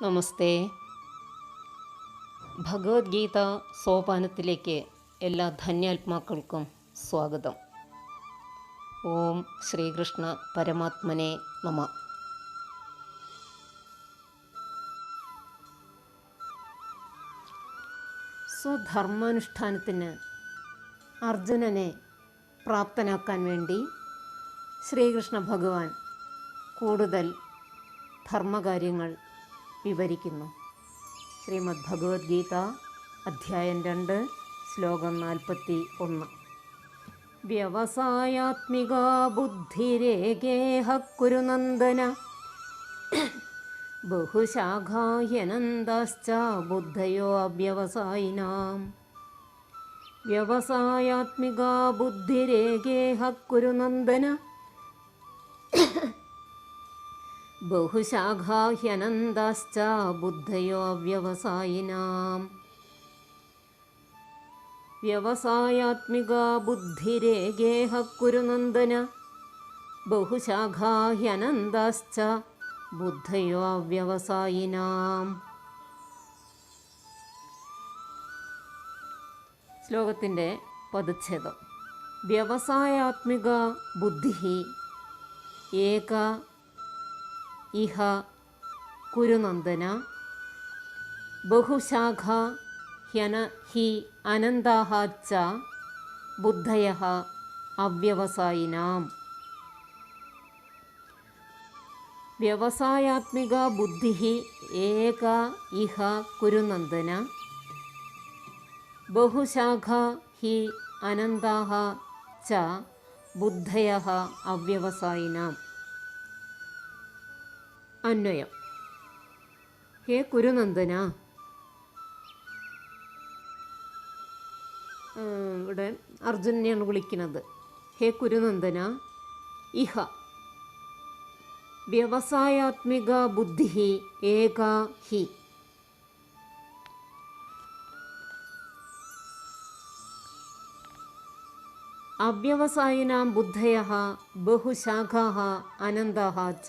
നമസ്തേ. ഭഗവത്ഗീത സോപാനത്തിലേക്ക് എല്ലാ ധന്യാത്മാക്കൾക്കും സ്വാഗതം. ഓം ശ്രീകൃഷ്ണ പരമാത്മനെ നമഃ. സ്വധർമാനുഷ്ഠാനത്തിന് അർജുനനെ പ്രാപ്തനാക്കാൻ വേണ്ടി ശ്രീകൃഷ്ണ ഭഗവാൻ കൂടുതൽ ധർമ്മകാര്യങ്ങൾ വിവരിക്കുന്നു. ശ്രീമദ് ഭഗവത്ഗീത അധ്യായം 2 ശ്ലോകം 41. വ്യവസായാത്മികാ ബുദ്ധിരേകേഹ കുരുനന്ദന ബഹുശാഖാഹ്യനന്ദാശ്ച ബുദ്ധയോ അവ്യവസായിനാം. വ്യവസായാത്മികാ ബുദ്ധിരേകേഹ കുരുനന്ദന ബഹുശാഖാഹ്യനന്ദാശ്ച ബുദ്ധയോ അവ്യവസായിനാം. വ്യവസായാത്മികാ ബുദ്ധിരേകേഹ കുരുനന്ദന ബഹുശാഖാഹ്യനന്ദാശ്ച ബുദ്ധയോ അവ്യവസായിനാം. ശ്ലോകത്തിൻ്റെ പദച്ഛേദം. വ്യവസായാത്മിക ബുദ്ധി ഏക ഇഹ കുരുനന്ദന ബഹുശാഖ ഹ്യന ഹി അനന്താഃ ച ബുദ്ധയഃ അവ്യവസായിനാം. വ്യവസായാത്മിക ബുദ്ധി ഏക ഇഹ കുരുനന്ദന ബഹുശാഖ ഹി അനന്താഃ ച ബുദ്ധയഃ അവ്യവസായിനാം. അന്വയം. ഹേ കുരുനന്ദന, ഇവിടെ അർജുനെയാണ് വിളിക്കുന്നത്. ഹേ കുരുനന്ദന, ഇഹ വ്യവസായാത്മിക ബുദ്ധി ഏക ഹി. അവ്യവസായിനാം ബുദ്ധയഃ ബഹുശാഖാഃ അനന്താഃ ച.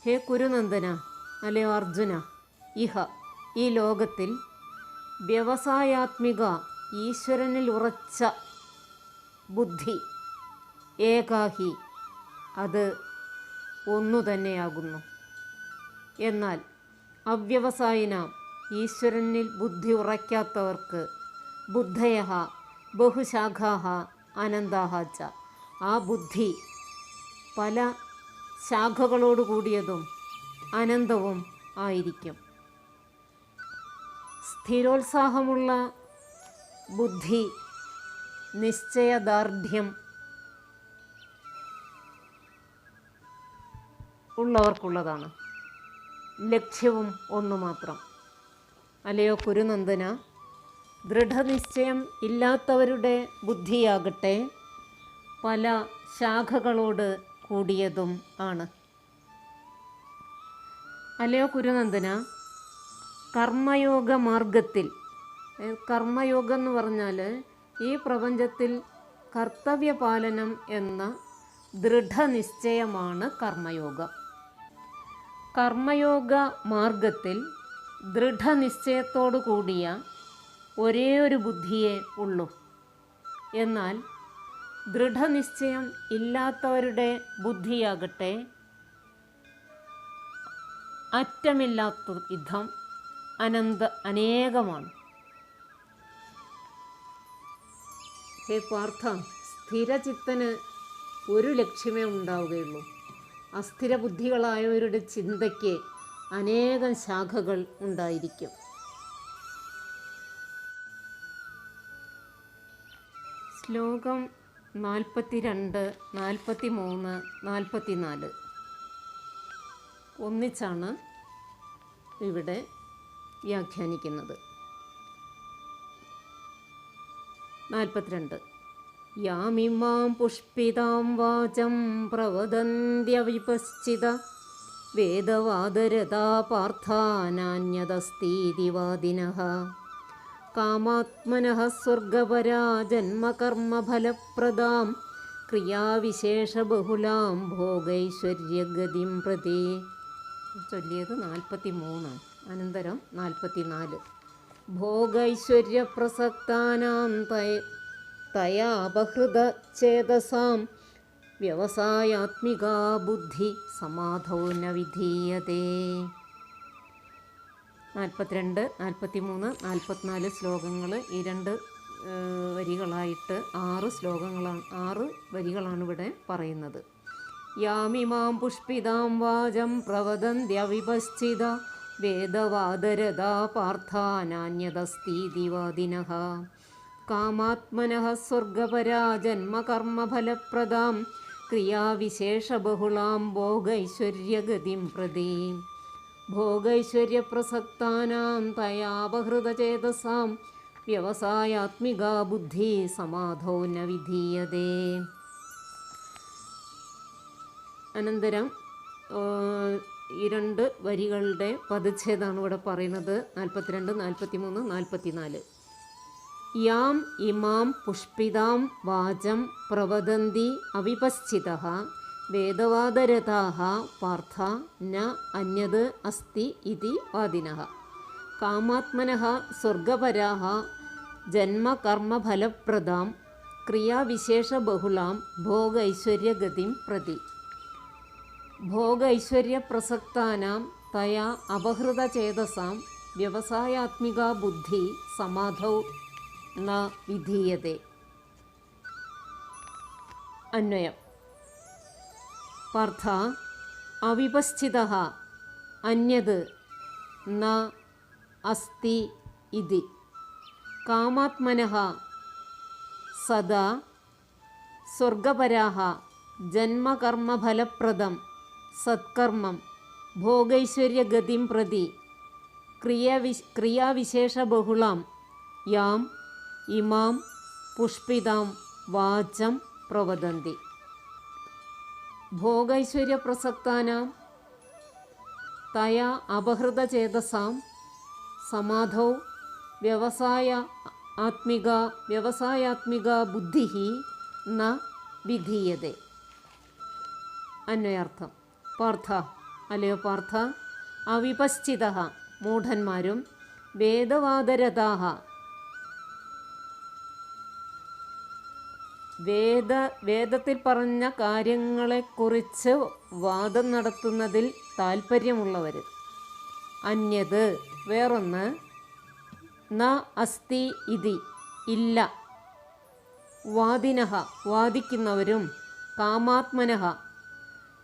ഹേ കുരുനന്ദന, അല്ലയോ അർജുന, ഇഹ ഈ ലോകത്തിൽ വ്യവസായാത്മിക ഈശ്വരനിൽ ഉറച്ച ബുദ്ധി ഏകാഹി അത് ഒന്നു തന്നെയാകുന്നു. എന്നാൽ അവ്യവസായിന ഈശ്വരനിൽ ബുദ്ധി ഉറയ്ക്കാത്തവർക്ക് ബുദ്ധയഃ ബഹുശാഖാഃ അനന്താഃ ച ആ ബുദ്ധി പല ശാഖകളോട് കൂടിയതും അനന്തവും ആയിരിക്കും. സ്ഥിരോത്സാഹമുള്ള ബുദ്ധി നിശ്ചയദാർഢ്യം ഉള്ളവർക്കുള്ളതാണ്. ലക്ഷ്യവും ഒന്നു മാത്രം. അല്ലയോ കുരുനന്ദന, ദൃഢനിശ്ചയം ഇല്ലാത്തവരുടെ ബുദ്ധിയാകട്ടെ പല ശാഖകളോട് കൂടിയതും ആണ്. അല്ലയോ കുരുനന്ദന, കർമ്മയോഗ മാർഗത്തിൽ, കർമ്മയോഗം എന്ന് പറഞ്ഞാൽ ഈ പ്രപഞ്ചത്തിൽ കർത്തവ്യപാലനം എന്ന ദൃഢനിശ്ചയമാണ് കർമ്മയോഗം. കർമ്മയോഗ മാർഗത്തിൽ ദൃഢനിശ്ചയത്തോടു കൂടിയ ഒരേ ഒരു ബുദ്ധിയേ ഉള്ളൂ. എന്നാൽ ദൃഢനിശ്ചയം ഇല്ലാത്തവരുടെ ബുദ്ധിയാകട്ടെ അറ്റമില്ലാത്ത വിധം അനേകമാണ്. ഹേ പാർത്ഥ, സ്ഥിരചിത്തന് ഒരു ലക്ഷ്യമേ ഉണ്ടാവുകയുള്ളൂ. അസ്ഥിരബുദ്ധികളായവരുടെ ചിന്തയ്ക്ക് അനേകം ശാഖകൾ ഉണ്ടായിരിക്കും. ശ്ലോകം 42, 43, 44 ഒന്നിച്ചാണ് ഇവിടെ വ്യാഖ്യാനിക്കുന്നത്. 42. യാമിമാം പുഷ്പിതാം വാചം പ്രവദന്ത്യവിപശ്ചിത വേദവാദരതാ പാർത്ഥാനാന്യദസ്തീതി വാദിനഃ കാമാത്മനഃ സ്വർഗപരാ ജന്മകർമ്മഫലപ്രദാം ക്രിയാവിശേഷബഹുലാം ഭോഗൈശ്വര്യഗതിം പ്രതി. ചൊല്ലിയത് 43. അനന്തരം 44. ഭോഗൈശ്വര്യപ്രസക്താനാം തയാ അപഹൃത ചേതസാം വ്യവസായാത്മികാ ബുദ്ധി സമാധോ ന വിധീയതേ. 42, 43, 44 ശ്ലോകങ്ങൾ ഈ രണ്ട് വരികളായിട്ട് 6 ശ്ലോകങ്ങളാണ്, 6 വരികളാണ് ഇവിടെ പറയുന്നത്. യാമിമാം പുഷ്പിതാം വാചം പ്രവദന്ത്യവിപശ്ചിത വേദവാദരഥാ പാർത്ഥാനാന്യതസ്തീതി വാദിനഃ കാമാത്മനഃ സ്വർഗപരാ ജന്മകർമ്മഫലപ്രദാം ക്രിയാവിശേഷബഹുളാം ഭോഗൈശ്വര്യഗതിം പ്രതി ഭോഗൈശ്വര്യപ്രസക്താനാം തയാപഹൃതചേതസാം വ്യവസായാത്മികാ ബുദ്ധി സമാധോ ന വിധീയതേ. അനന്തരം ഈ രണ്ട് വരികളുടെ പദച്ഛേദമാണ് ഇവിടെ പറയുന്നത്. 42, 43, 44. യാം ഇമാം പുഷ്പിതാം വാചം പ്രവദന്തി അവിപശ്ചിതഃ വേദവാദരഥാഃ പാർത്ഥ ന അന്യത് അസ്തി ഇതി വാദിനഃ കാമാത്മനഃ സ്വർഗപരാഃ ജന്മകർമ്മഫലപ്രദാം ക്രിയാവിശേഷബഹുളാം ഭോഗൈശ്വര്യഗതിം പ്രതി ഭോഗൈശ്വര്യപ്രസക്താനാം തയാ അപഹൃതചേതസാം വ്യവസായാത്മികാ ബുദ്ധി സമാധൗ ന വിധീയതേ. അന്വയം. പാർത്ഥ അവിപശ്ചിതഃ അന്യത് ന അസ്തി ഇതി കാമാത്മനഃ സദാ സ്വർഗപരാഃ ജന്മകർമ്മഫലപ്രദം സത്കർമ്മം ഭോഗൈശ്വര്യഗതിം പ്രതി ക്രിയാവിശേഷബഹുളാം യാം ഇമാം പുഷ്പിതാം വാചം പ്രവദന്തി. ഭോഗൈശ്വര്യപ്രസക്താനാം തയാ അപഹൃതചേതസാം സമാധൗ വ്യവസായാത്മിക ബുദ്ധി ന വിധീയതേ. അന്വയാർത്ഥം. പാർത്ഥ അല്ലയോ പാർത്ഥ, അവിപശ്ചിതഃ മൂഢന്മാരും വേദവാദരഥാഃ വേദത്തിൽ പറഞ്ഞ കാര്യങ്ങളെക്കുറിച്ച് വാദം നടത്തുന്നതിൽ താൽപ്പര്യമുള്ളവർ, അന്യത് വേറൊന്ന്, ന അസ്തി ഇതി ഇല്ല, വാദിനഃ വാദിക്കുന്നവരും, കാമാത്മനഃ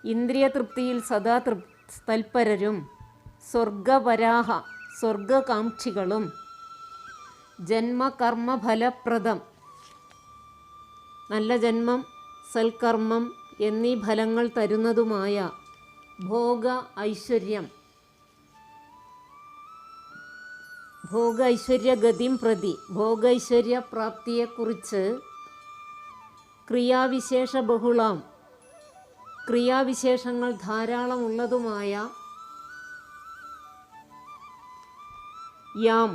ഇന്ദ്രിയതൃപ്തിയിൽ സദാ തൽപരരും, സ്വർഗപരാഹ സ്വർഗകാംക്ഷികളും, ജന്മകർമ്മഫലപ്രദം നല്ല ജന്മം സൽക്കർമ്മം എന്നീ ഫലങ്ങൾ തരുന്നതുമായ ഭോഗ ഐശ്വര്യഗതിം പ്രതി ഭോഗൈശ്വര്യപ്രാപ്തിയെക്കുറിച്ച് ക്രിയാവിശേഷബഹുളാം ക്രിയാവിശേഷങ്ങൾ ധാരാളമുള്ളതുമായ യാം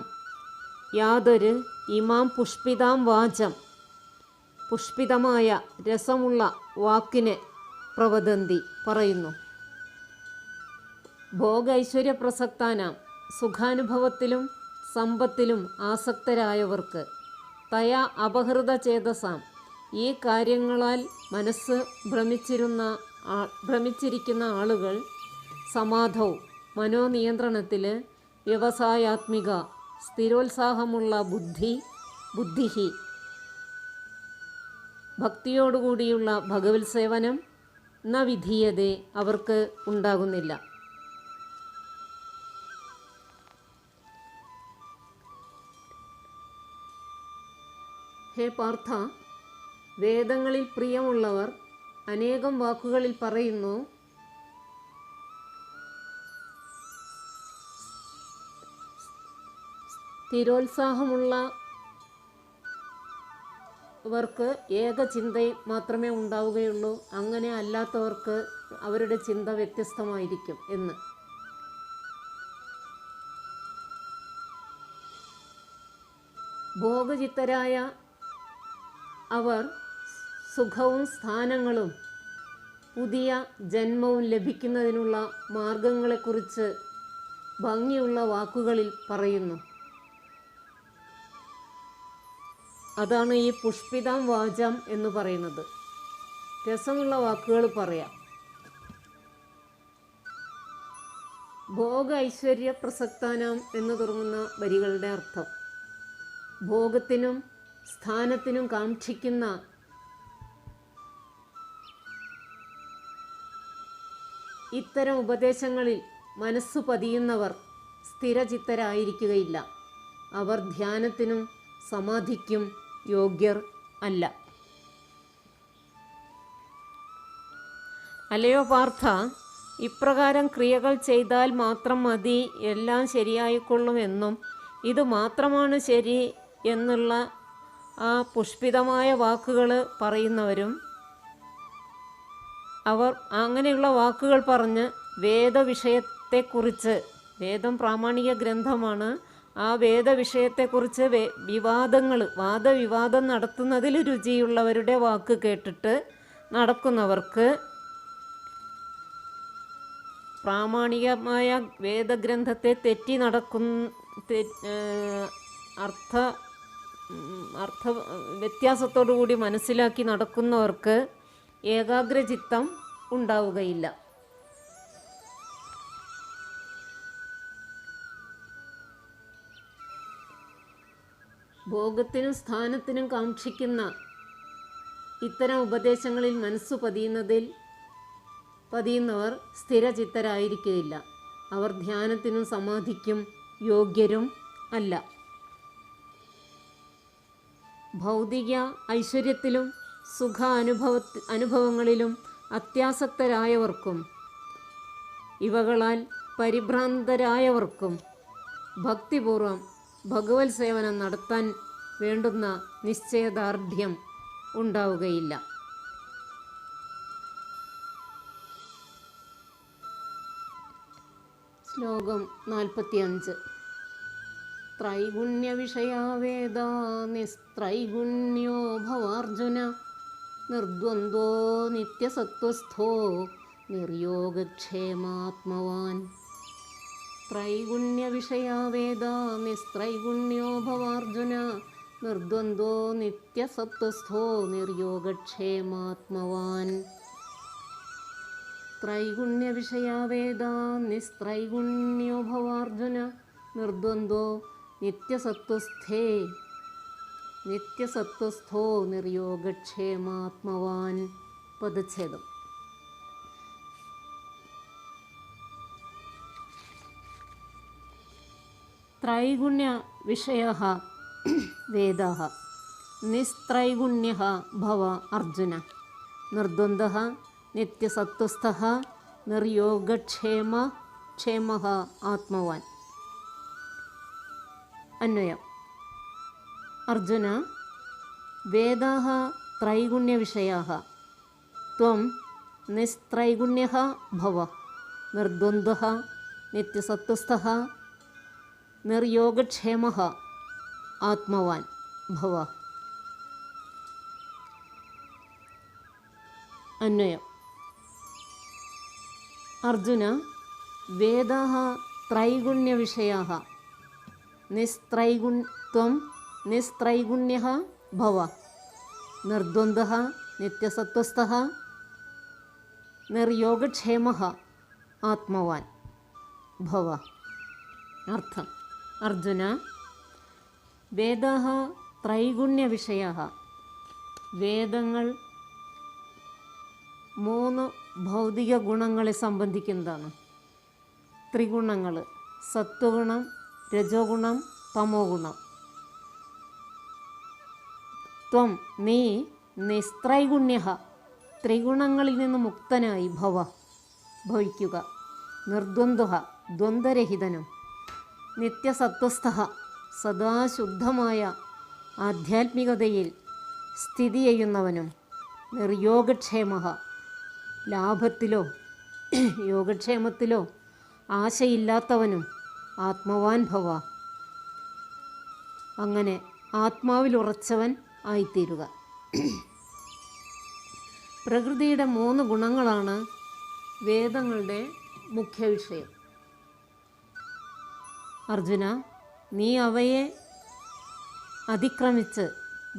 യാതൊരു ഇമാം പുഷ്പിതാം വാചം പുഷ്പിതമായ രസമുള്ള വാക്കിനെ പ്രവദന്തി പറയുന്നു. ഭോഗൈശ്വര്യപ്രസക്താനാം സുഖാനുഭവത്തിലും സമ്പത്തിലും ആസക്തരായവർക്ക്, തയാ അപഹൃതചേതസാം ഈ കാര്യങ്ങളാൽ മനസ്സ് ഭ്രമിച്ചിരിക്കുന്ന ആളുകൾ, സമാധൗ മനോനിയന്ത്രണത്തിൽ, വ്യവസായാത്മിക സ്ഥിരോത്സാഹമുള്ള ബുദ്ധി ഭക്തിയോടുകൂടിയുള്ള ഭഗവത് സേവനം ന വിധീയതേ അവർക്ക് ഉണ്ടാകുന്നില്ല. ഹേ പാർത്ഥ, വേദങ്ങളിൽ പ്രിയമുള്ളവർ അനേകം വാക്കുകളിൽ പറയുന്നു, സ്ഥിരോത്സാഹമുള്ളവർക്ക് ഏക ചിന്ത മാത്രമേ ഉണ്ടാവുകയുള്ളൂ, അങ്ങനെ അല്ലാത്തവർക്ക് അവരുടെ ചിന്ത വ്യത്യസ്തമായിരിക്കും എന്ന്. ഭോഗചിത്തരായ അവർ സുഖവും സ്ഥാനങ്ങളും പുതിയ ജന്മവും ലഭിക്കുന്നതിനുള്ള മാർഗങ്ങളെക്കുറിച്ച് ഭംഗിയുള്ള വാക്കുകളിൽ പറയുന്നു. അതാണ് ഈ പുഷ്പിതാം വാചാം എന്ന് പറയുന്നത്. രസമുള്ള വാക്കുകൾ പറയാം. ഭോഗ ഐശ്വര്യ പ്രസക്താനാം എന്ന് തുടങ്ങുന്ന വരികളുടെ അർത്ഥം ഭോഗത്തിനും സ്ഥാനത്തിനും കാക്ഷിക്കുന്ന ഇത്തരം ഉപദേശങ്ങളിൽ മനസ്സു പതിയുന്നവർ സ്ഥിരചിത്തരായിരിക്കുകയില്ല. അവർ ധ്യാനത്തിനും സമാധിക്കും യോഗ്യർ അല്ല. അല്ലയോ പാർത്ഥ, ഇപ്രകാരം ക്രിയകൾ ചെയ്താൽ മാത്രം മതി, എല്ലാം ശരിയായിക്കൊള്ളുമെന്നും ഇത് മാത്രമാണ് ശരി എന്നുള്ള ആ പുഷ്പിതമായ വാക്കുകൾ പറയുന്നവരും അവർ അങ്ങനെയുള്ള വാക്കുകൾ പറഞ്ഞ് വേദവിഷയത്തെക്കുറിച്ച്, വേദം പ്രാമാണിക ഗ്രന്ഥമാണ്, ആ വേദവിഷയത്തെക്കുറിച്ച് വാദവിവാദം നടത്തുന്നതിൽ രുചിയുള്ളവരുടെ വാക്ക് കേട്ടിട്ട് നടക്കുന്നവർക്ക് പ്രാമാണികമായ വേദഗ്രന്ഥത്തെ തെറ്റി അർത്ഥ വ്യത്യാസത്തോടു കൂടി മനസ്സിലാക്കി നടക്കുന്നവർക്ക് ഏകാഗ്രചിത്തം ഉണ്ടാവുകയില്ല. ഭോഗത്തിനും സ്ഥാനത്തിനും കാക്ഷിക്കുന്ന ഇത്തരം ഉപദേശങ്ങളിൽ മനസ്സു പതിയുന്നവർ സ്ഥിരചിത്തരായിരിക്കുകയില്ല. അവർ ധ്യാനത്തിനും സമാധിക്കും യോഗ്യരും അല്ല. ഭൗതിക ഐശ്വര്യത്തിലും സുഖ അനുഭവങ്ങളിലും അത്യാസക്തരായവർക്കും ഇവകളാൽ പരിഭ്രാന്തരായവർക്കും ഭക്തിപൂർവം ഭഗവത് സേവനം നടത്താൻ വേണ്ടുന്ന നിശ്ചയദാർഢ്യം ഉണ്ടാവുകയില്ല. ശ്ലോകം 45. ത്രൈഗുണ്യവിഷയാ വേദാ നിസ്ത്രൈഗുണ്യോ ഭവാർജുന നിർദ്വന്ദ്വോ നിത്യസത്വസ്ഥോ നിർയോഗക്ഷേമാത്മവാൻ. ത്രൈഗുണ്യവിഷയാ വേദാ നിസ്ത്രൈഗുണ്യോ ഭവാർജുന നിർദ്വന്ദ്വോ നിത്യസത്വസ്ഥോ നിർയോഗക്ഷേമാത്മവാൻ. ത്രൈഗുണ്യവിഷയാ വേദാ നിസ്ത്രൈഗുണ്യോ ഭവാർജുന നിർദ്വന്ദ്വോ നിത്യസത്വസ്ഥോ നിർയോഗക്ഷേമാത്മവാൻ. പദച്ഛേദം. ത്രൈഗുണ്യ വിഷയഃ വേദഃ നിസ്ത്രൈഗുണ്യഃ ഭവ അർജുന നിർദ്വന്ദ്വഃ നിത്യസത്വസ്ഥഃ നിർയോഗക്ഷേമഃ ആത്മവാൻ. അന്വയം. അർജുന, വേദാഃ ത്രൈഗുണ്യവിഷയാഃ ത്വം നിസ്ത്രൈഗുണ്യഃ ഭവ നിർദ്വന്ദ്വഃ നിത്യസത്വസ്ഥഃ നിർയോഗക്ഷേമഃ ആത്മവാൻ ഭവ. അന്വയം. അർജുന, വേദാഃ ത്രൈഗുണ്യവിഷയാഃ ത്വം നിസ്ത്രൈഗുണ്യഃ ഭവ നിർദ്വന്ദ്വഃ നിത്യസത്വസ്ഥഃ നിർയോഗക്ഷേമഃ ആത്മവാൻ ഭവ. അർത്ഥം. അർജുന, വേദാഃ ത്രൈഗുണ്യവിഷയാഃ വേദങ്ങൾ 3 ഭൗതിക ഗുണങ്ങളെ സംബന്ധിക്കുന്നതാണ്. ത്രിഗുണങ്ങൾ: സത്വഗുണം, രജോ ഗുണം, തമോ ഗുണം. ത്വം, നീ നിസ്ത്രൈഗുണ്യഃ ത്രിഗുണങ്ങളിൽ നിന്ന് മുക്തനായി ഭവിക്കുക. നിർദ്വന്ദ്വഃ ദ്വന്ദ്വരഹിതനും, നിത്യസത്വസ്ഥഃ സദാശുദ്ധമായ ആധ്യാത്മികതയിൽ സ്ഥിതി ചെയ്യുന്നവനും, നിർയോഗക്ഷേമഃ ലാഭത്തിലോ യോഗക്ഷേമത്തിലോ ആശയില്ലാത്തവനും ആത്മവാൻ ഭവ. അങ്ങനെ ആത്മാവിൽ ഉറച്ചവൻ ആയിത്തീരുക. പ്രകൃതിയുടെ 3 ഗുണങ്ങളാണ് വേദങ്ങളുടെ മുഖ്യ വിഷയം. അർജുന, നീ അവയെ അതിക്രമിച്ച്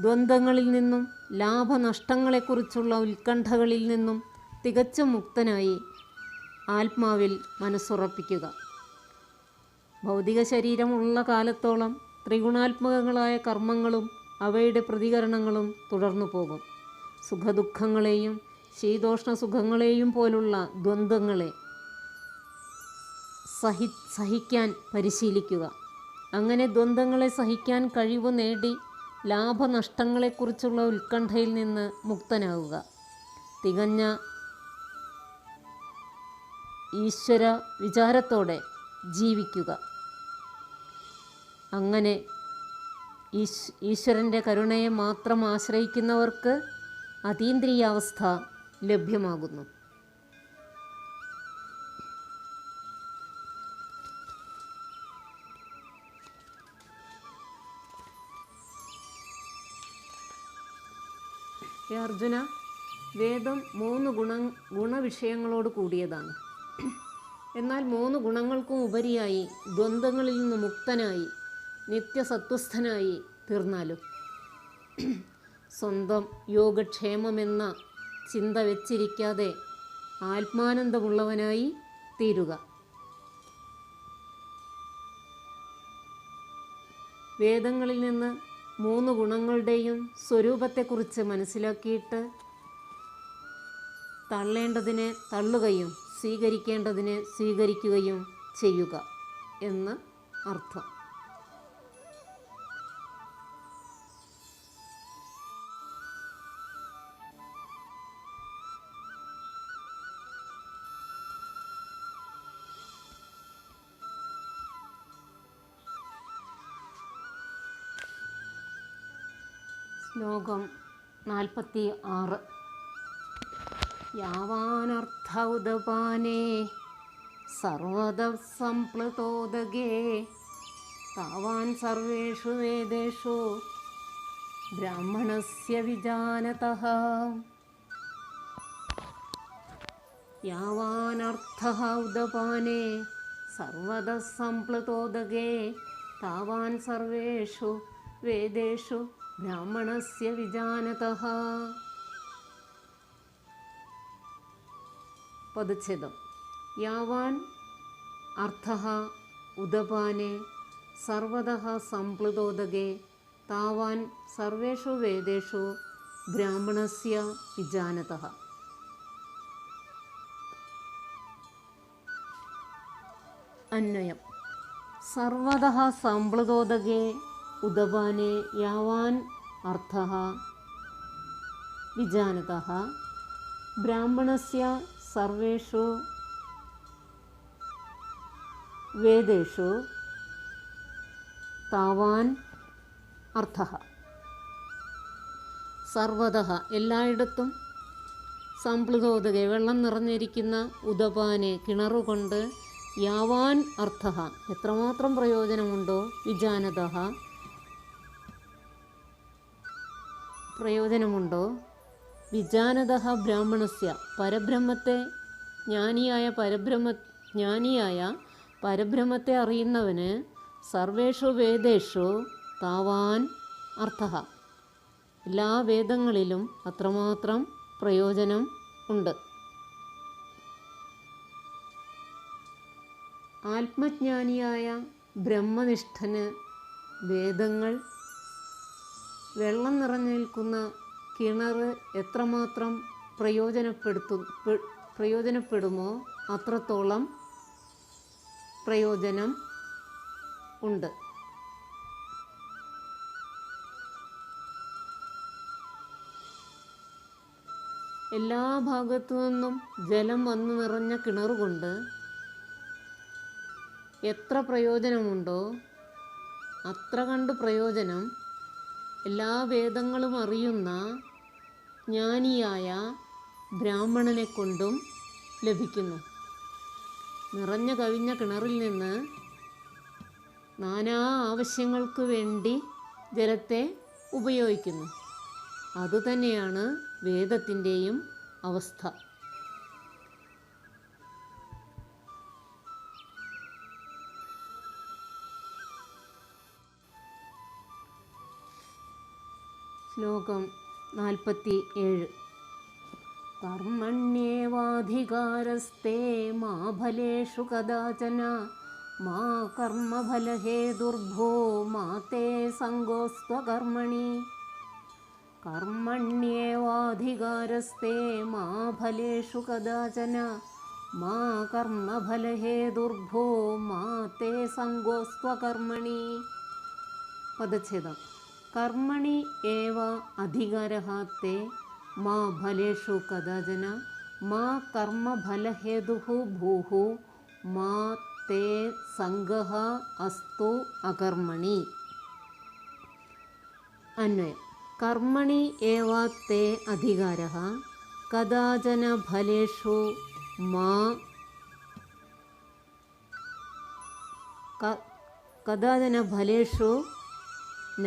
ദ്വന്ദ്ങ്ങളിൽ നിന്നും ലാഭനഷ്ടങ്ങളെക്കുറിച്ചുള്ള ഉത്കണ്ഠകളിൽ നിന്നും തികച്ചും മുക്തനായി ആത്മാവിൽ മനസ്സുറപ്പിക്കുക. ഭൗതിക ശരീരമുള്ള കാലത്തോളം ത്രിഗുണാത്മകങ്ങളായ കർമ്മങ്ങളും അവയുടെ പ്രതികരണങ്ങളും തുടർന്നു പോകും. സുഖദുഃഖങ്ങളെയും ശീതോഷ്ണ സുഖങ്ങളെയും പോലുള്ള ദ്വന്ദ്ങ്ങളെ സഹിക്കാൻ പരിശീലിക്കുക. അങ്ങനെ ദ്വന്ദ്ങ്ങളെ സഹിക്കാൻ കഴിവ് നേടി ലാഭനഷ്ടങ്ങളെക്കുറിച്ചുള്ള ഉത്കണ്ഠയിൽ നിന്ന് മുക്തനാവുക. തികഞ്ഞ ഈശ്വര വിചാരത്തോടെ ജീവിക്കുക. അങ്ങനെ ഈശ്വരൻ്റെ കരുണയെ മാത്രം ആശ്രയിക്കുന്നവർക്ക് അതീന്ദ്രിയാവസ്ഥ ലഭ്യമാകുന്നു. അർജുന, വേദം 3 ഗുണവിഷയങ്ങളോട് കൂടിയതാണ്. എന്നാൽ 3 ഗുണങ്ങൾക്കും ഉപരിയായി ദ്വന്ദ്ങ്ങളിൽ നിന്ന് മുക്തനായി നിത്യസത്വസ്ഥനായി തീർന്നാലും സ്വന്തം യോഗക്ഷേമമെന്ന ചിന്ത വെച്ചിരിക്കാതെ ആത്മാനന്ദമുള്ളവനായി തീരുക. വേദങ്ങളിൽ നിന്ന് 3 ഗുണങ്ങളുടെയും സ്വരൂപത്തെക്കുറിച്ച് മനസ്സിലാക്കിയിട്ട് തള്ളേണ്ടതിനെ തള്ളുകയും സ്വീകരിക്കേണ്ടതിനെ സ്വീകരിക്കുകയും ചെയ്യുക എന്ന് അർത്ഥം. ശ്ലോകം 46. യാവാനർത്ഥ ഉദപാനേ സർവദ സംപ്ലുതോദകേ താവാൻ സർവേഷു വേദേഷു ബ്രാഹ്മണസ്യ വിജാനതഃ. യാവാനർത്ഥഃ ഉദപാനേ സർവദ സംപ്ലുതോദകേ താവാൻ സർവേഷു വേദേഷു ബ്രാഹ്മണസ്യ വിജാനതഃ. പദച്ഛേദം. യാവാൻ അർത്ഥഃ ഉദപാനേ സർവതഃ സംപ്ലുതോദകേ താവാൻ സർവേഷു വേദേഷു ബ്രാഹ്മണസ്യ വിജാനതഃ. അന്വയം. സർവതഃ സംപ്ലുതോദകേ ഉദപാനേ യാവാൻ അർത്ഥഃ വിജാനതഃ ബ്രാഹ്മണസ്യ സർവേഷു വേദേഷു താവാൻ അർത്ഥഃ. സർവതഃ എല്ലായിടത്തും, സംപ്ലുതോദകെ വെള്ളം നിറഞ്ഞിരിക്കുന്ന, ഉദപാനെ കിണറുകൊണ്ട്, യാവാൻ അർത്ഥഃ എത്രമാത്രം പ്രയോജനമുണ്ടോ, വിജാനതഃ പ്രയോജനമുണ്ടോ, വിജാനതഃ ബ്രാഹ്മണസ്യ പരബ്രഹ്മത്തെ ജ്ഞാനിയായ പരബ്രഹ്മത്തെ അറിയുന്നവന് സർവേഷു വേദേഷു താവാൻ അർത്ഥഃ എല്ലാ വേദങ്ങളിലും അത്രമാത്രം പ്രയോജനം ഉണ്ട്. ആത്മജ്ഞാനിയായ ബ്രഹ്മനിഷ്ഠന് വേദങ്ങൾ വെള്ളം നിറഞ്ഞു നിൽക്കുന്ന കിണർ എത്രമാത്രം പ്രയോജനപ്പെടുമോ അത്രത്തോളം പ്രയോജനം ഉണ്ട്. എല്ലാ ഭാഗത്തു നിന്നും ജലം വന്നു നിറഞ്ഞ കിണറുകൊണ്ട് എത്ര പ്രയോജനമുണ്ടോ അത്ര കണ്ട് പ്രയോജനം എല്ലാ വേദങ്ങളും അറിയുന്ന ജ്ഞാനിയായ ബ്രാഹ്മണനെ കൊണ്ടും ലഭിക്കുന്നു. നിറഞ്ഞു കവിഞ്ഞ കിണറിൽ നിന്ന് നാനാ ആവശ്യങ്ങൾക്ക് വേണ്ടി ജലത്തെ ഉപയോഗിക്കുന്നു. അതുതന്നെയാണ് വേദത്തിൻ്റെയും അവസ്ഥ. ശ്ലോകം 47. കർമ്മണ്യേവാധികാരസ്തേ മാ ഫലേഷു കദാചന മാ കർമ്മഫലഹേതുർഭോ മാ തേ സംഗോസ്ത്വകർമ്മണി. കർമ്മണ്യേവാധികാരസ്തേ മാ ഫലേഷു കദാചന മാ കർമ്മഫലഹേതുർഭോ മാ തേ സംഗോസ്ത്വകർമ്മണി. പദച്ഛേദം. കർമ്മണി ഏവ അധികാരഃ തേ മാ ഫലേഷു കദാചന മാ കർമ്മഫലഹേതുഃ ഭൂഃ മാ തേ സംഗഃ അസ്തു അകർമ്മണി. അന്വയം. കർമ്മണി ഏവ തേ അധികാരഃ കദാചന ഫലേഷു മാ കദാചന ഫലേഷു ന.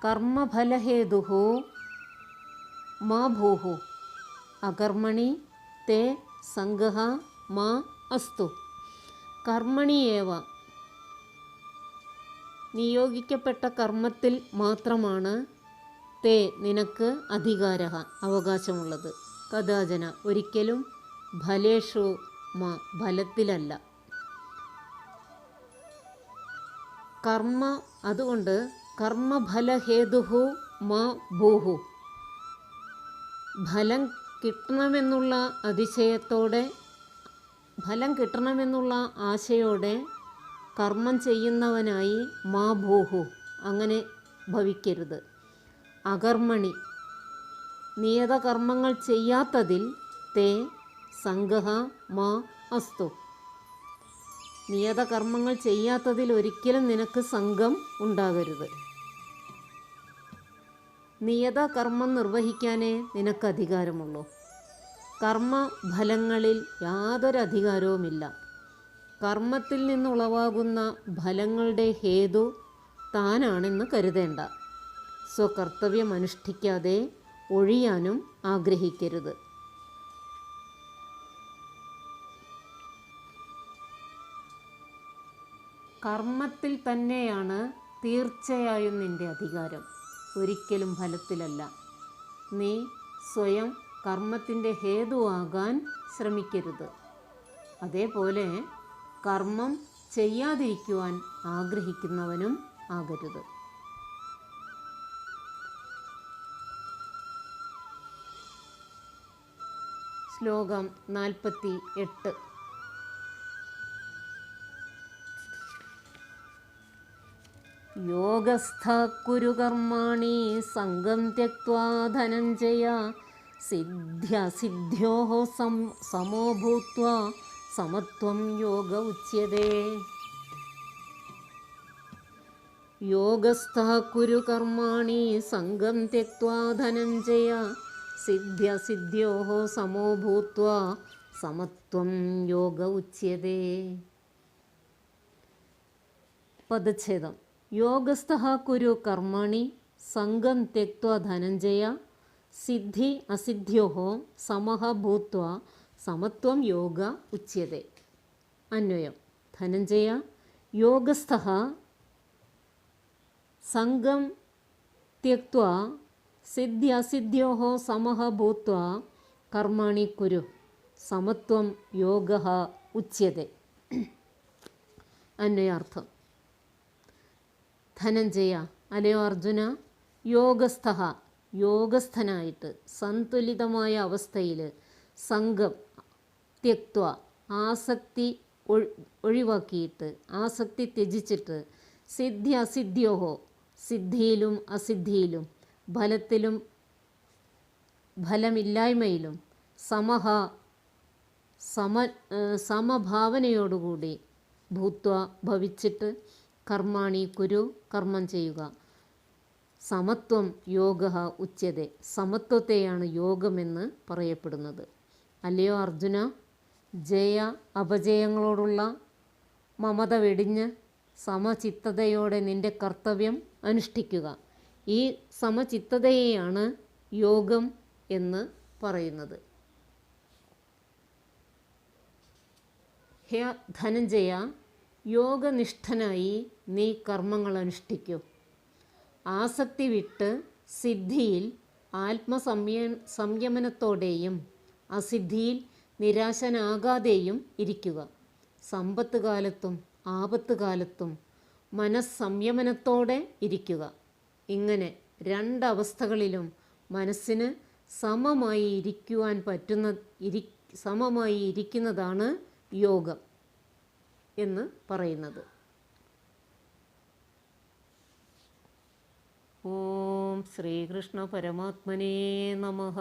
കർമ്മഫലഹേതുഃ മാ ഭൂഃ അകർമ്മണി തേ സംഗഃ മാ അസ്തു. കർമ്മണി ഏവ നിയോഗിക്കപ്പെട്ട കർമ്മത്തിൽ മാത്രമാണ് തേ നിനക്ക് അധികാരഃ അവകാശമുള്ളത്. കദാചന ഒരിക്കലും ഫലേഷു മാ ഫലത്തിലല്ല. കർമ്മ അതുകൊണ്ട് കർമ്മഫലഹേതുഃ മാ ഭൂഃ ഫലം കിട്ടണമെന്നുള്ള അതിശയത്തോടെ ഫലം കിട്ടണമെന്നുള്ള ആശയോടെ കർമ്മം ചെയ്യുന്നവനായി മാ ഭൂഃ അങ്ങനെ ഭവിക്കരുത്. അകർമ്മണി നിയതകർമ്മങ്ങൾ ചെയ്യാത്തതിൽ തേ സംഗഃ മാ അസ്തു. നിയതകർമ്മങ്ങൾ ചെയ്യാത്തതിൽ ഒരിക്കലും നിനക്ക് സംഘം ഉണ്ടാകരുത്. നിയതകർമ്മം നിർവഹിക്കാനേ നിനക്ക് അധികാരമുള്ളൂ. കർമ്മഫലങ്ങളിൽ യാതൊരു അധികാരവുമില്ല. കർമ്മത്തിൽ നിന്നുളവാകുന്ന ഫലങ്ങളുടെ ഹേതു താനാണെന്ന് കരുതേണ്ട. സ്വകർത്തവ്യം അനുഷ്ഠിക്കാതെ ഒഴിയാനും ആഗ്രഹിക്കരുത്. കർമ്മത്തിൽ തന്നെയാണ് തീർച്ചയായും നിന്റെ അധികാരം, ഒരിക്കലും ഫലത്തിലല്ല. നീ സ്വയം കർമ്മത്തിൻ്റെ ഹേതുവാകാൻ ശ്രമിക്കരുത്. അതേപോലെ കർമ്മം ചെയ്യാതിരിക്കുവാൻ ആഗ്രഹിക്കുന്നവനും ആകരുത്. ശ്ലോകം 48. യോഗസ്ഥ കുരു കർമാണി സംഗം ത്യക്ത്വാ ധനഞ്ജയ സിദ്ധ്യസിദ്ധ്യോഃ സമോ ഭൂത്വാ സമത്വം യോഗ ഉച്യതേ. യോഗസ്ഥ കുരു കർമാണി സംഗം ത്യക്ത്വാ ധനഞ്ജയ സിദ്ധ്യസിദ്ധ്യോഃ സമോ ഭൂത്വാ സമത്വം യോഗ ഉച്യതേ. പദച്ഛേദം. യോഗസ്ഥഃ കുരു കർമാണി സംഗം ത്യക്ത്വാ ധനഞ്ജയ സിദ്ധി അസിദ്ധ്യോഃ സമഃ ഭൂത്വാ സമത്വം യോഗ ഉച്യതേ. അന്വയം. ധനഞ്ജയ, യോഗസ്ഥഃ സംഗം ത്യക്ത്വാ സിദ്ധി അസിദ്ധ്യോഃ സമഃ ഭൂത്വാ കർമാണി കുരു സമത്വം യോഗഃ ഉച്യതേ. അന്വയാർത്ഥം. ധനഞ്ജയ, അലയോ അർജുന, യോഗസ്ഥഃ യോഗസ്ഥനായിട്ട് സന്തുലിതമായ അവസ്ഥയിൽ സംഘം ത്യക്ത്വ ആസക്തി ഒഴിവാക്കിയിട്ട് ആസക്തി ത്യജിച്ചിട്ട് സിദ്ധി അസിദ്ധ്യോഹോ സിദ്ധിയിലും അസിദ്ധിയിലും ഫലത്തിലും ഫലമില്ലായ്മയിലും സമഭാവനയോടുകൂടി ഭൂത്വ ഭവിച്ചിട്ട് കർമാണി കുരു കർമ്മം ചെയ്യുക. സമത്വം യോഗ ഉച്യതേ. സമത്വത്തെയാണ് യോഗമെന്ന് പറയപ്പെടുന്നത്. അല്ലയോ അർജുന, ജയ അപജയങ്ങളോടുള്ള മമത വെടിഞ്ഞ് സമചിത്തതയോടെ നിന്റെ കർത്തവ്യം അനുഷ്ഠിക്കുക. ഈ സമചിത്തതയെയാണ് യോഗം എന്ന് പറയുന്നത്. ഹേ ധനഞ്ജയ, യോഗനിഷ്ഠനായി നീ കർമ്മങ്ങൾ അനുഷ്ഠിക്കൂ. ആസക്തി വിട്ട് സിദ്ധിയിൽ സംയമനത്തോടെയും അസിദ്ധിയിൽ നിരാശനാകാതെയും ഇരിക്കുക. സമ്പത്ത് കാലത്തും ആപത്ത് കാലത്തും മനസ്സംയമനത്തോടെ ഇരിക്കുക. ഇങ്ങനെ രണ്ടവസ്ഥകളിലും മനസ്സിന് സമമായി ഇരിക്കുന്നതാണ് യോഗം എന്ന് പറയുന്നത്. ഓം ശ്രീകൃഷ്ണ പരമാത്മനേ നമഃ.